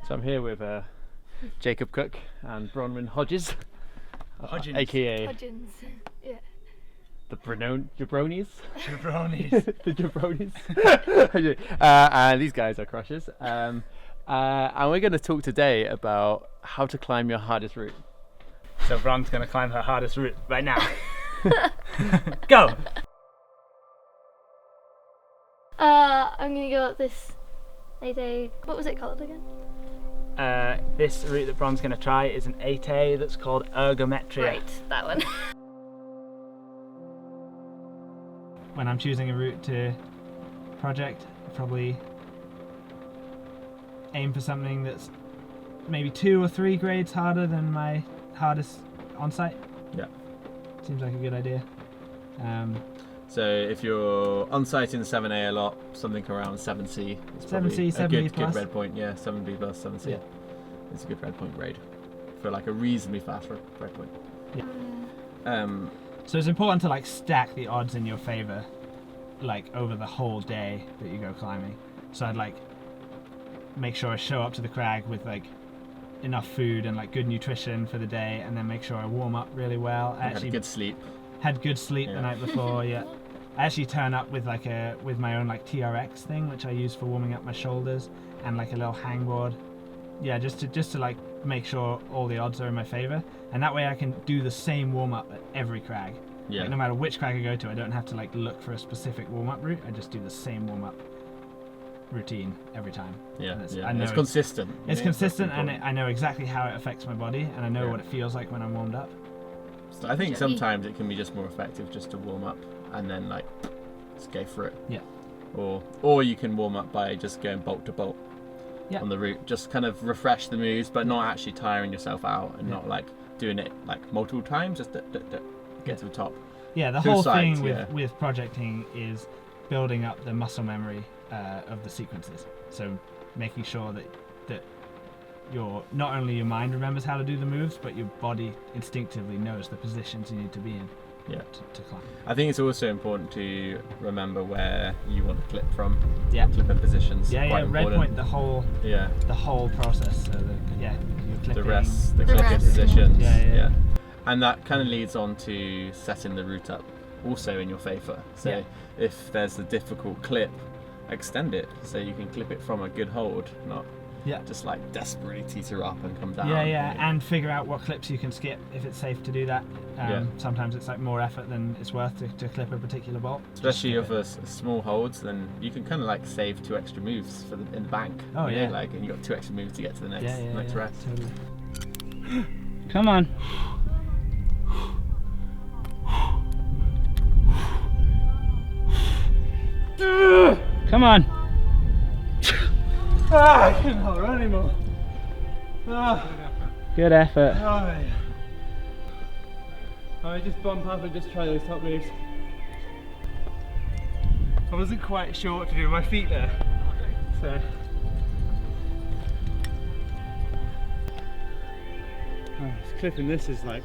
So I'm here with Jacob Cook and Bronwyn Hodgins, aka Hodgins. Yeah. the Jabronis. Jabronis. The Jabronis. And these guys are crushers. And we're going to talk today about how to climb your hardest route. So Bron's going to climb her hardest route right now. Go! I'm gonna go up this. What was it called again? This route that Bron's going to try is an 8A that's called ergometria. Right, that one. When I'm choosing a route to project, I probably aim for something that's maybe 2 or 3 grades harder than my hardest on-site. Yeah. Seems like a good idea. So if you're on site in the 7A a lot, something around 7C is probably 7C, a 7B good plus. red point. Yeah, 7B plus 7C. Yeah. It's a good red point grade for like a reasonably fast red point. Yeah. So it's important to like stack the odds in your favor, like over the whole day that you go climbing. So I'd like make sure I show up to the crag with like enough food and like good nutrition for the day, and then make sure I warm up really well. I Had a good sleep. Had good sleep Yeah. the night before. Yeah. I actually turn up with like with my own like TRX thing, which I use for warming up my shoulders, and like a little hangboard. Yeah, just to like make sure all the odds are in my favor, and that way I can do the same warm up at every crag. Yeah. Like, no matter which crag I go to, I don't have to like look for a specific warm up route. I just do the same warm up routine every time. Yeah. And Yeah. I know It's consistent. It's Yeah, consistent, that's and important. I know exactly how it affects my body, and I know Yeah. what it feels like when I'm warmed up. So I think sometimes it can be just more effective just to warm up and then like just go for it. Yeah. Or you can warm up by just going bolt to bolt. Yeah. On the route, just kind of refresh the moves, but not actually tiring yourself out, and Yeah. not like doing it like multiple times. Just get Yeah. to the top. Yeah, the Two whole sides, thing yeah. with projecting is building up the muscle memory of the sequences. So making sure that not only your mind remembers how to do the moves, but your body instinctively knows the positions you need to be in. Yeah. To climb. I think it's also important to remember where you want to clip from. Yeah. Clipping positions. Yeah, quite yeah. important. Red point the whole process. So you're clipping. The rest, the The clipping rest. positions. Yeah. And that kind of leads on to setting the route up also in your favour. So Yeah. if there's a difficult clip, extend it so you can clip it from a good hold, not Yeah. just like desperately teeter up and come down. Yeah, and figure out what clips you can skip if it's safe to do that. Yeah. Sometimes it's like more effort than it's worth to clip a particular bolt. Especially Just if skip a small holds, then you can kind of like save 2 extra moves in the bank. Oh, you know, yeah. like, and you got 2 extra moves to get to the next it. next Yeah, rest. totally. Come on. Come on. I can't hold on anymore. Good effort. I just bump up and just try those top moves. I wasn't quite sure what to do with my feet there, so. Clipping this is like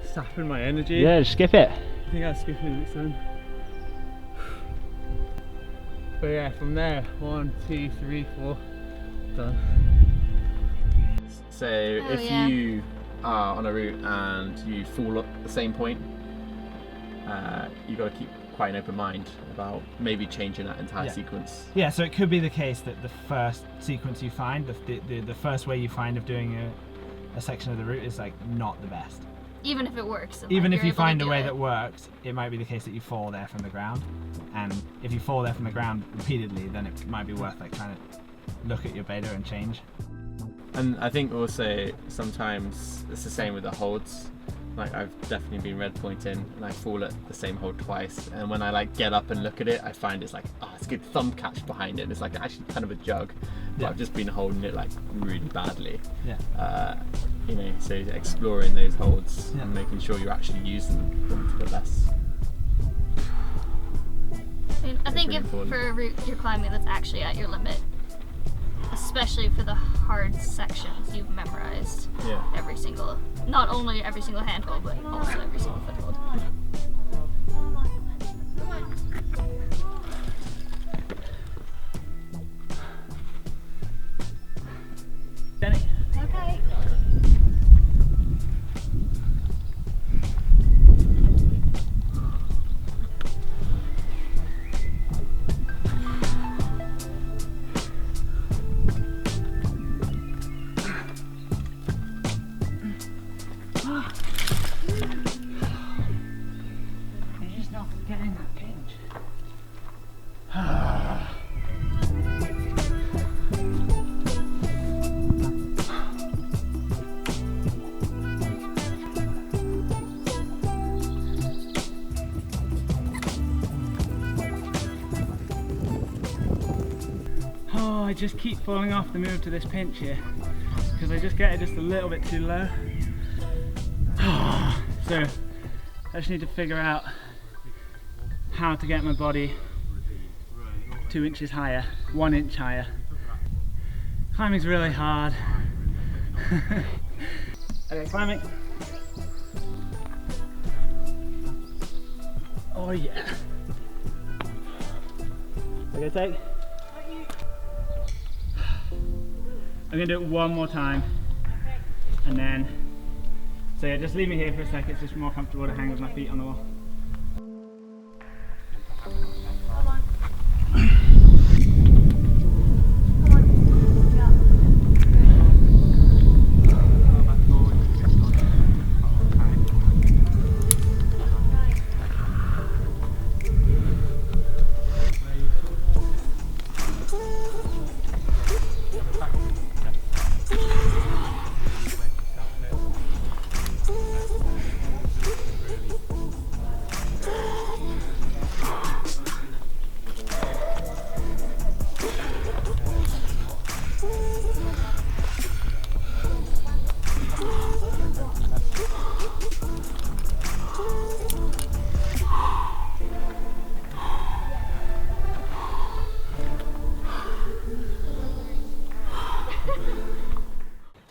sapping my energy. Yeah, just skip it. I think I'll skip it next time. But yeah, from there, 1, 2, 3, 4, done. So if yeah. you are on a route and you fall at the same point, you've got to keep quite an open mind about maybe changing that entire Yeah. sequence. Yeah, so it could be the case that the first sequence you find, the first way you find of doing a section of the route is like not the best. Even if it works. and, Even like, if you you're able to find a do way it. that works, it might be the case that you fall there from the ground. And if you fall there from the ground repeatedly, then it might be worth like trying to look at your beta and change. And I think also sometimes it's the same with the holds. Like I've definitely been red pointing and I fall at the same hold twice, and when I like get up and look at it, I find it's like, oh, it's a good thumb catch behind it. It's like actually kind of a jug, but Yeah. I've just been holding it like really badly. Yeah. You know, so exploring those holds Yeah. and making sure you're actually using them to the best. I think really if important. for a route you're climbing that's actually at your limit, especially for the hard sections, you've memorized Yeah. not only every single handhold, but also every single foothold. just keep falling off the move to this pinch here because I just get it just a little bit too low. So I just need to figure out how to get my body 2 inches higher, 1 inch higher. Climbing's really hard. Okay, climbing. Oh yeah. Okay, take. I'm gonna do it one more time, and then, so yeah, just leave me here for a sec. It's just more comfortable to hang with my feet on the wall.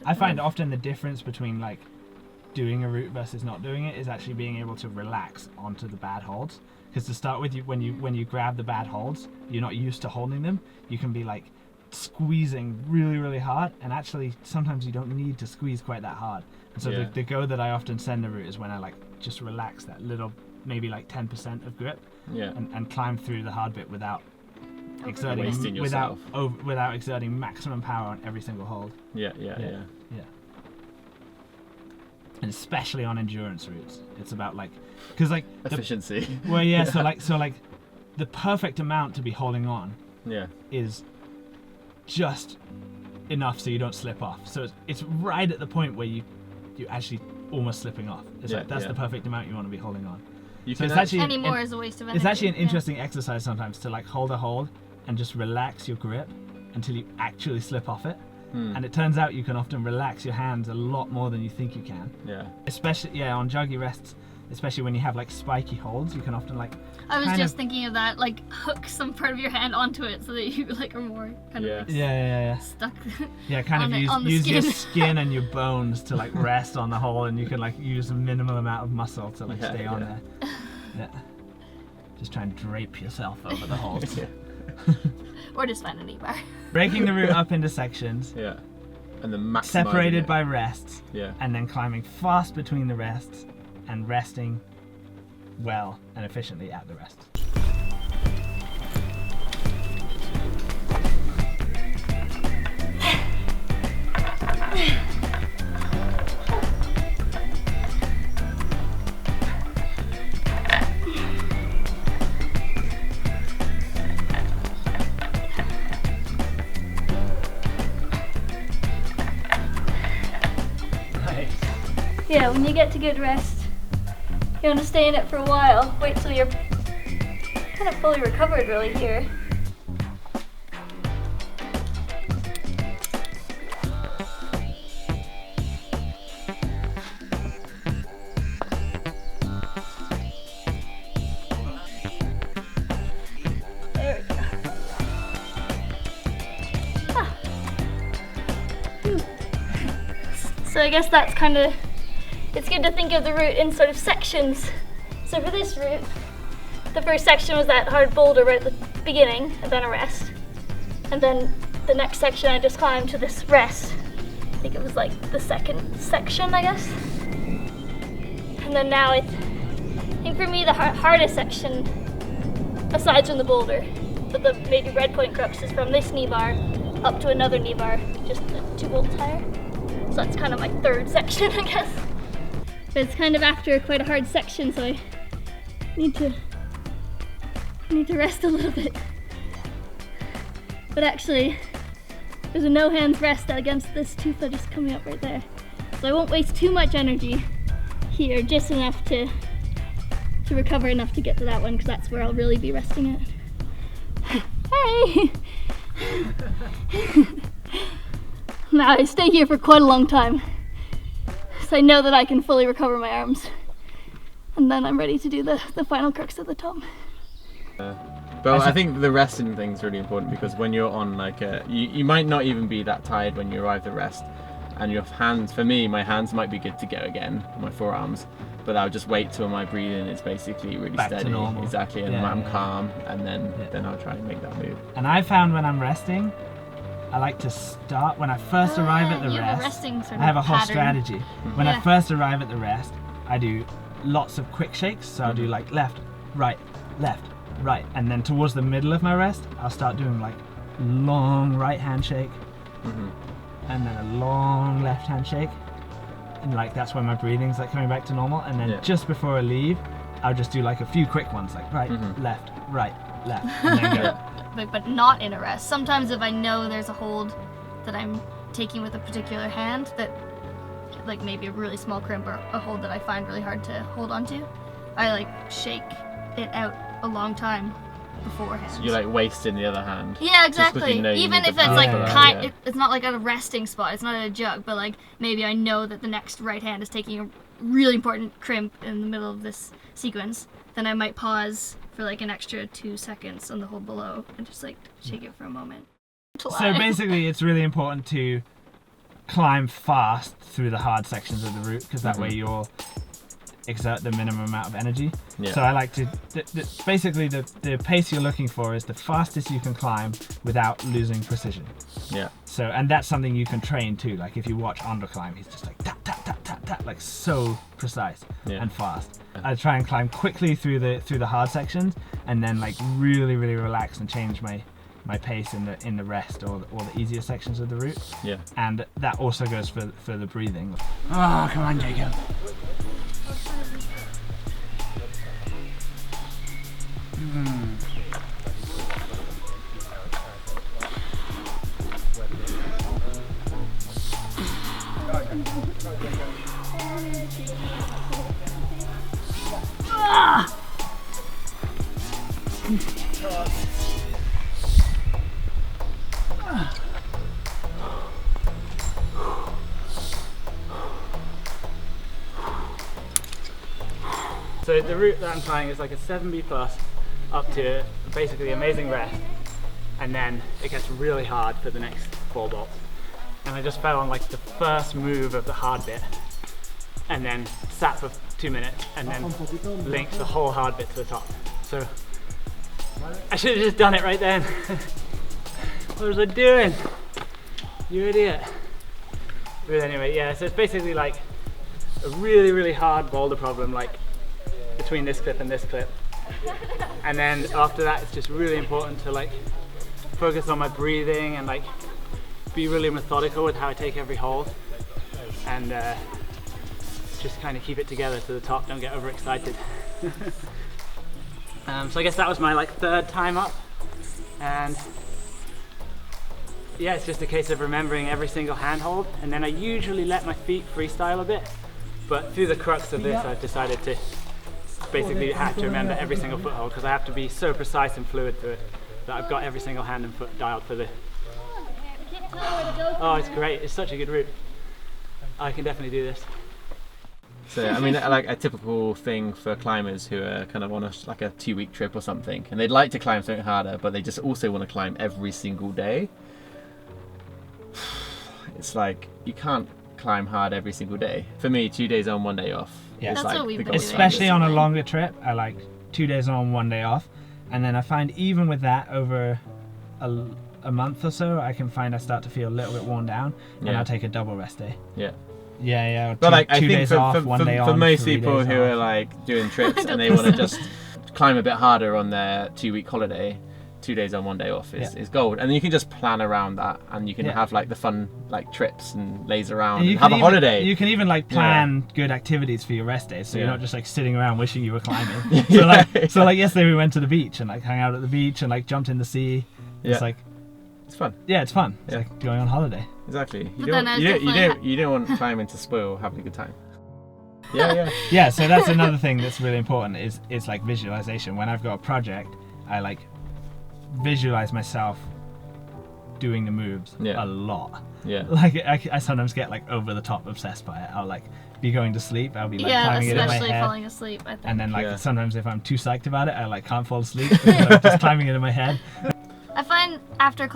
I find often the difference between like doing a route versus not doing it is actually being able to relax onto the bad holds. Because to start with, when you grab the bad holds, you're not used to holding them. You can be like squeezing really hard, and actually sometimes you don't need to squeeze quite that hard. And so the go that I often send the route is when I like just relax that little, maybe like 10% of grip, and climb through the hard bit without exerting without exerting maximum power on every single hold. Yeah. And especially on endurance routes, it's about like, because like efficiency. So like the perfect amount to be holding on is just enough so you don't slip off. So it's right at the point where you actually almost slipping off. It's like that's the perfect amount you want to be holding on. So it's actually any more is a waste of energy. It's actually an interesting exercise sometimes to like hold a hold and just relax your grip until you actually slip off it. And it turns out you can often relax your hands a lot more than you think you can. Especially on joggy rests, especially when you have like spiky holds, you can often like. I was just thinking of that, like hook some part of your hand onto it so that you like are more kind of like stuck. Yeah, kind of use your skin and your bones to like rest on the hole, and you can like use a minimal amount of muscle to like stay on there. Yeah. Just try and drape yourself over the holds. Or just find a knee bar. Breaking the route up into sections. And then separated by rests. Yeah. And then climbing fast between the rests and resting well and efficiently at the rest. Yeah, when you get to good rest, you want to stay in it for a while. Wait till you're kind of fully recovered really here. There we go. So I guess that's kind of, it's good to think of the route in sort of sections. So for this route, the first section was that hard boulder right at the beginning, and then a rest. And then the next section I just climbed to this rest. I think it was like the second section, I guess. And then now I think for me the hardest section, aside from the boulder, but the maybe Redpoint crux is from this knee bar up to another knee bar, just 2 bolts higher. So that's kind of my third section, I guess. But it's kind of after quite a hard section, so I need to rest a little bit. But actually, there's a no hands rest against this tooth that is coming up right there. So I won't waste too much energy here, just enough to recover enough to get to that one, because that's where I'll really be resting it. Hey! Now I stay here for quite a long time, so I know that I can fully recover my arms, and then I'm ready to do the final crux at the top. But I think the resting thing is really important, because when you're on like you might not even be that tired when you arrive at rest, and your hands, for me, my hands might be good to go again, my forearms, but I'll just wait till my breathing is basically really Back to steady. normal. Exactly, and I'm calm, and then I'll try and make that move. And I found when I'm resting, I like to start when I first arrive at the You have a rest. resting sort of I have a whole pattern. strategy. When I Yeah. first arrive at the rest, I do lots of quick shakes. So I'll do like left, right, and then towards the middle of my rest, I'll start doing like long right hand shake, and then a long left hand shake, and like that's when my breathing's like coming back to normal. And then just before I leave, I'll just do like a few quick ones, like right, left, and then go. But not in a rest. Sometimes if I know there's a hold that I'm taking with a particular hand, that like maybe a really small crimp or a hold that I find really hard to hold on to, I like shake it out a long time beforehand. So you're like wasting the other hand. Yeah, Just 'cause exactly. you know you Even need if the it's power like for that, it's not like at a resting spot, it's not at a jug, but like maybe I know that the next right hand is taking a really important crimp in the middle of this sequence, then I might pause for like an extra 2 seconds on the hold below and just like shake it for a moment. So basically, it's really important to climb fast through the hard sections of the route, because that way you'll exert the minimum amount of energy. Yeah. So I like to, basically the pace you're looking for is the fastest you can climb without losing precision. Yeah. So, and that's something you can train too. Like if you watch Underclimb, he's just like tap, tap, tap, tap, tap, like so precise and fast. I try and climb quickly through the hard sections, and then like really relax and change my pace in the rest or the easier sections of the route. Yeah. And that also goes for the breathing. Oh, come on, Jacob. So the route that I'm trying is like a 7B plus up to basically amazing rest, and then it gets really hard for the next 4 bolts. And I just fell on like the first move of the hard bit, and then sat for 2 minutes, and then linked the whole hard bit to the top. So I should have just done it right then. What was I doing? You idiot. But anyway, yeah, so it's basically like a really hard boulder problem, like between this clip and this clip. And then after that, it's just really important to like focus on my breathing and like be really methodical with how I take every hold, and just kind of keep it together to the top, don't get overexcited. So I guess that was my like 3rd time up, and yeah, it's just a case of remembering every single handhold, and then I usually let my feet freestyle a bit, but through the crux of this I've decided to basically have to remember every single foothold, because I have to be so precise and fluid through it that I've got every single hand and foot dialed for the... Oh, it's great, it's such a good route. I can definitely do this. So I mean, like a typical thing for climbers who are kind of on like a 2-week trip or something, and they'd like to climb something harder, but they just also want to climb every single day. It's like you can't climb hard every single day. For me, 2 days on, 1 day off. Yeah, That's like what we've the been gold doing. especially on a Basically. longer trip, I like 2 days on, 1 day off, and then I find even with that over a month or so, I start to feel a little bit worn down, and I'll take a double rest day. Yeah. Yeah. But like, I two think days for, off, for, 1 for, day for on, most 3 people days who off. are like doing trips and they want to just climb a bit harder on their 2-week holiday, 2 days on, 1 day off is gold. And you can just plan around that, and you can have like the fun like trips and laze around and have a holiday. You can even like plan good activities for your rest days, so you're not just like sitting around wishing you were climbing. So like yesterday we went to the beach and like hung out at the beach and like jumped in the sea. It's like, it's fun. yeah, it's fun. It's like going on holiday. Exactly. But then I was You don't want climbing to spoil having a good time. Yeah. Yeah, so that's another thing that's really important is like visualization. When I've got a project, I like visualize myself doing the moves Yeah. a lot. Yeah. Like I sometimes get like over the top obsessed by it. I'll like be going to sleep. I'll be like Yeah, climbing it in my especially head. falling asleep, I think. And then like Yeah. sometimes if I'm too psyched about it, I like can't fall asleep. Because I'm just climbing it in my head. I find after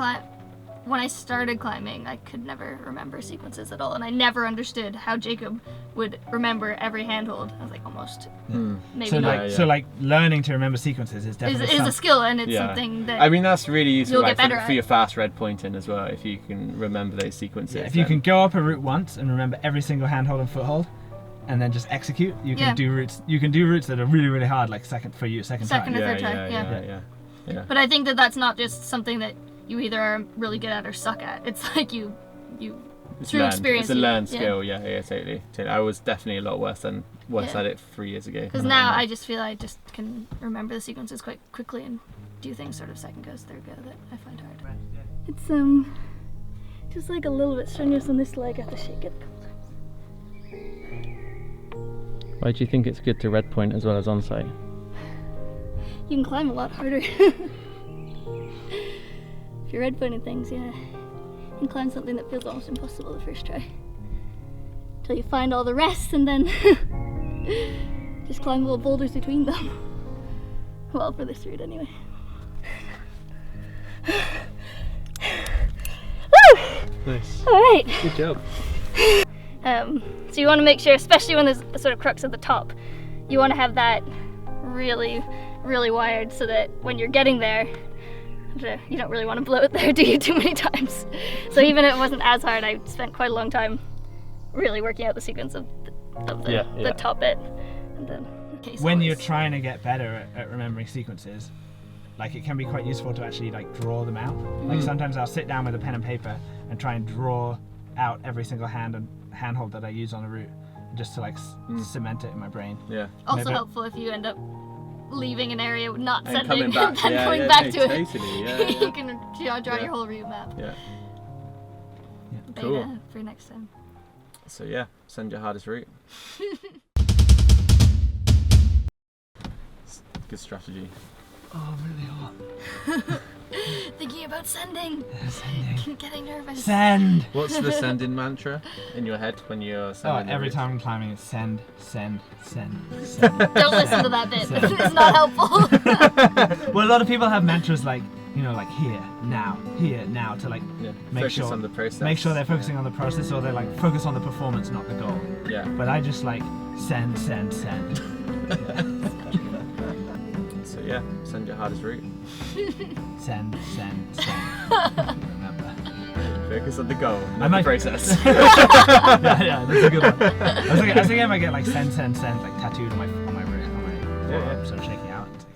when I started climbing, I could never remember sequences at all, and I never understood how Jacob would remember every handhold. I was like, almost maybe So not. like so like learning to remember sequences is definitely Is a skill, and it's Yeah. something that I mean, that's really useful you'll like, get better for at. your fast red pointing as well, if you can remember those sequences. if you then- can go up a route once and remember every single handhold and foothold, and then just execute, you can Yeah. do routes. You can do routes that are really really hard, like second Second time. or Yeah, third try, yeah. But I think that that's not just something that you either are really good at or suck at. It's like you It's through learned. experience. It's a learned yeah. skill, yeah, totally. I was definitely a lot worse Yeah. at it 3 years ago. Because now I just feel I just can remember the sequences quite quickly and do things sort of second go, third go that I find hard. It's just like a little bit strenuous on this leg. I have to shake it a couple times. Why do you think it's good to red point as well as on site? You can climb a lot harder. If you're red pointing things, yeah. You can climb something that feels almost impossible the first try. Till you find all the rest and then just climb little boulders between them. Well, for this route anyway. Woo! Nice. Alright. Good job. So you want to make sure, especially when there's a sort of crux at the top, you want to have that really, really wired so that when you're getting there, you don't really want to blow it there, do you, too many times. So even if it wasn't as hard, I spent quite a long time really working out the sequence of the top bit. And then, When you're trying to get better at remembering sequences, like it can be quite useful to actually like draw them out. Like sometimes I'll sit down with a pen and paper and try and draw out every single handhold that I use on a route, just to like cement it in my brain. Yeah. Also Maybe- helpful if you end up leaving an area not And sending coming back. and Yeah, going yeah, back no, to it. totally, yeah, You yeah. can draw Yeah. your whole route map. Yeah. Beta Cool. for next time. So yeah, send your hardest route. Good strategy. Oh, really hot. Thinking about sending. Getting nervous. Send. What's the sending mantra in your head when you're Oh, sending? the every route? time I'm climbing, it's send. Don't listen to that bit. It's not helpful. Well, a lot of people have mantras like, you know, like here, now, to like Yeah. make Focus sure on the process. make sure they're focusing on the process, or they're like focus on the performance, not the goal. Yeah. But I just like send. So yeah, send your hardest route. Send. Remember. Focus on the goal, I not the might- process. yeah, that's a good one. I was thinking I might get like send like tattooed on my wrist, on my forearm, Yeah, yeah. so I'm shaking